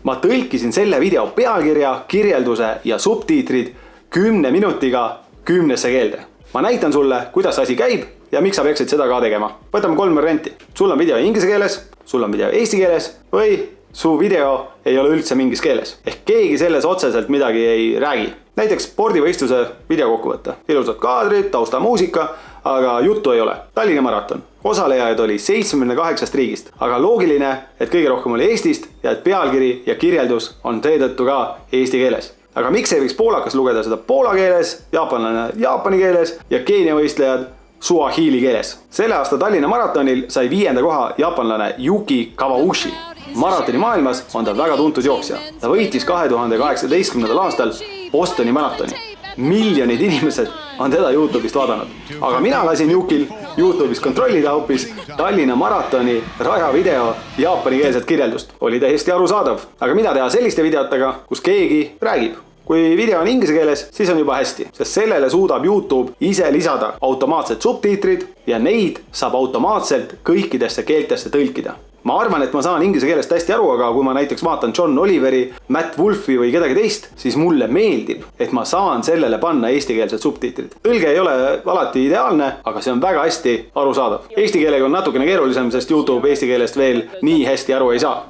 ma tõlkisin selle video pealkirja, kirjelduse ja subtiitrid 10 minutiga 10 keelde. Ma näitan sulle, kuidas asi käib ja miks sa peaksid seda ka tegema. Võtame 3 varianti. Sul on video inglise keeles, sul on video eesti keeles või su video ei ole üldse mingis keeles. Ehk keegi selles otseselt midagi ei räägi. Näiteks spordivõistluse videokokkuvõtte. Ilusad kaadrid, taustamuusika, aga juttu ei ole. Tallinna maraton. Osalejaid oli 78 riigist. Aga loogiline, et kõige rohkem oli Eestist ja et pealkiri ja kirjeldus on seetõttu ka eesti keeles. Aga miks ei võiks poolakas lugeda seda poola keeles, jaapanlane jaapani keeles ja Keenia võistlejad suahili keeles? Selle aasta Tallinna maratonil sai 5. koha jaapanlane Yuki Kawauchi. Maratoni maailmas on ta väga tuntud jooksja. Ta võitis 2018. aastal Bostoni maratoni. Miljonid inimesed on teda YouTube'ist vaadanud. Aga mina lasin Yukil YouTube'is kontrollida hoopis Tallinna maratoni rajavideo jaapanikeelset kirjeldust. Oli täiesti arusaadav. Aga mida teha selliste videotega, kus keegi räägib? Kui video on inglise keeles, siis on juba hästi, sest sellele suudab YouTube ise lisada automaatsed subtiitrid ja neid saab automaatselt kõikidesse keeltesse tõlkida. Ma arvan, et ma saan inglise keelest hästi aru, aga kui ma näiteks vaatan John Oliveri, Matt Wolfi või kedagi teist, siis mulle meeldib, et ma saan sellele panna eestikeelsed subtiitrid. Tõlge ei ole alati ideaalne, aga see on väga hästi arusaadav. Eesti keelega on natukene keerulisem, sest YouTube eesti keelest veel nii hästi aru ei saa.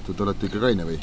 Te olete ikka kaine või?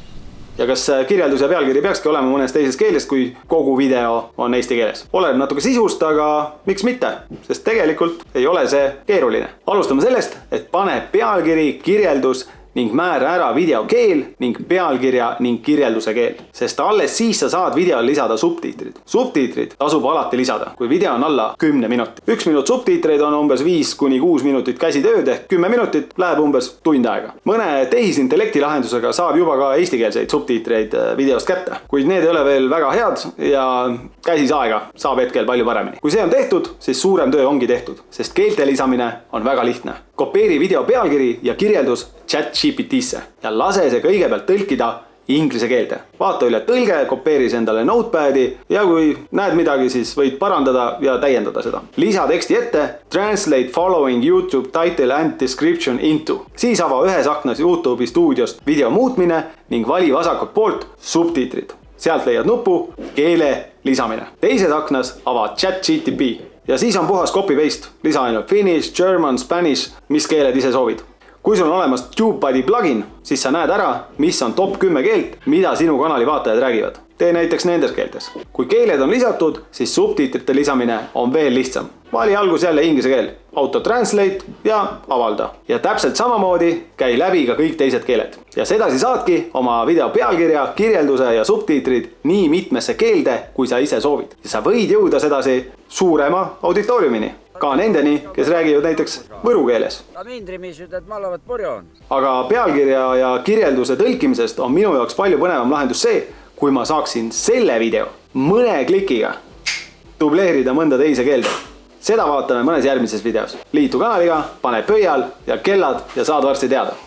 Ja kas kirjeldus ja pealkiri peakski olema mõnes teises keeles, kui kogu video on eesti keeles? Oleneb natuke sisust, aga miks mitte? Sest tegelikult ei ole see keeruline. Alustame sellest, et pane pealkiri, kirjeldus ning määra ära video keel ning pealkirja ning kirjelduse keel. Sest alles siis sa saad videole lisada subtiitrid. Subtiitrid tasub alati lisada, kui video on alla 10 minutit. 1 minut subtiitreid on umbes 5-6 minutit käsitööd ehk 10 minutit läheb umbes tund aega. Mõne tehisintellekti lahendusega saab juba ka eestikeelseid subtiitreid videost kätte. Kuid need ei ole veel väga head ja käsisaega saab hetkel palju paremini. Kui see on tehtud, siis suurem töö ongi tehtud, sest keelte lisamine on väga lihtne. Kopeeri video pealkiri ja kirjeldus ChatGPT-sse ja lase see kõigepealt tõlkida inglise keelde. Vaata üle tõlge, kopeeri endale notepadi ja kui näed midagi, siis võid parandada ja täiendada seda. Lisa teksti ette Translate following YouTube title and description into. Siis ava ühes aknas YouTube'i stuudiost video muutmine ning vali vasakult poolt subtiitrid. Sealt leiad nupu keele lisamine. Teises aknas ava ChatGPT ja siis on puhas copy-paste. Lisa ainult Finnish, German, Spanish, mis keeled ise soovid. Kui sul on olemas TubeBuddy plugin, siis sa näed ära, mis on top 10 keelt, mida sinu kanali vaatajad räägivad. Tee näiteks nendes keeltes. Kui keeled on lisatud, siis subtiitrite lisamine on veel lihtsam. Vali algus jälle inglise keel, auto-translate ja avalda. Ja täpselt samamoodi käi läbi ka kõik teised keeled. Ja sedasi saadki oma video pealkirja, kirjelduse ja subtiitrid nii mitmesse keelde, kui sa ise soovid. Ja sa võid jõuda sedasi suurema auditooriumini. Ka nendeni, kes räägivad näiteks võru keeles. Aga pealkirja ja kirjelduse tõlkimisest on minu jaoks palju põnevam lahendus see, kui ma saaksin selle video mõne klikiga dubleerida mõnda teise keelde. Seda vaatame mõnes järgmises videos. Liitu kanaliga, pane pöial ja kellad ja saad varsti teada.